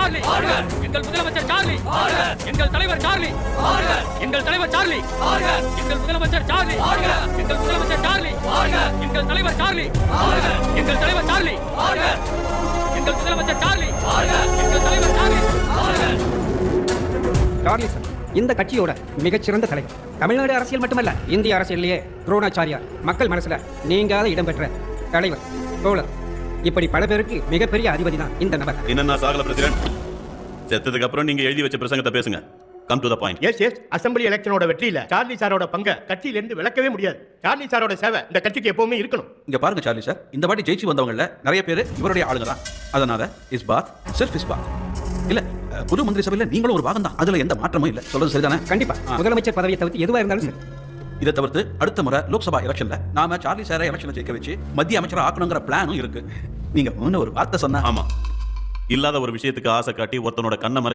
Charlie எங்கள் முதலமைச்சர் Charlie எங்கள் தலைவர் சார்லி எங்கள் தலைவர் சார்லி எங்கள் முதலமைச்சர் சார்லி எங்கள் முதலமைச்சர் சார்லி எங்கள் தலைவர் சார்லி எங்கள் தலைவர் சார்லி எங்கள் முதலமைச்சர் சார்லி எங்கள் தலைவர் சார்லி. சார்லி சார் இந்த கட்சியோட மிகச்சிறந்த தலைவர். தமிழ்நாடு அரசியல் மட்டுமல்ல, இந்திய அரசியலிலேயே துரோணாச்சாரியார், மக்கள் மனசுல நீங்காத இடம்பெற்ற தலைவர், தோழர், இப்படி பல பேருக்கு மிகப்பெரிய அதிபதி தான் இந்த நபர். என்னன்னா சாகல பிரசிடென்ட், செத்ததுக்கு அப்புறம் நீங்க எழுதி வச்ச பிரசங்கத்தை பேசுங்க. Come to the point. Yes assembly எலெக்ஷனோட வெற்றியில சார்லி சாரோட பங்கை கட்சியில இருந்து விளக்கவே முடியாது. சார்லி சாரோட சேவை இந்த கட்சிக்கு எப்பவுமே இருக்கணும். இங்க பாருங்க சார்லி சார், இந்த வாட்டி ஜெயிச்சு வந்தவங்கல நிறைய பேர் இவருடைய ஆளுங்க தான். அதனால இஸ் பாத் செல்ஃப் இஸ் பாத் இல்ல, புது மந்திரி சபையில நீங்களும் ஒரு பாகம் தான். அதுல எந்த மாற்றமும் இல்ல. சொல்றது சரிதானே? கண்டிப்பா முதலமைச்சர் பதவியை தவிர்த்து எதுவா இருந்தாலும் சரி. இதை தவிர்த்து அடுத்த முறை லோக்சபா எலெக்ஷன்ல நாம சார்லி சாரை எலெக்ஷன்ல ஜெயிக்க வச்சு மத்திய அமைச்சர் ஆக்கணுங்கிற பிளானும் இருக்கு. நீங்க ஒரு வார்த்தை சொன்னா. ஆமா, இல்லாத ஒரு விஷயத்துக்கு ஆசை காட்டி ஒருத்தனோட கண்ணை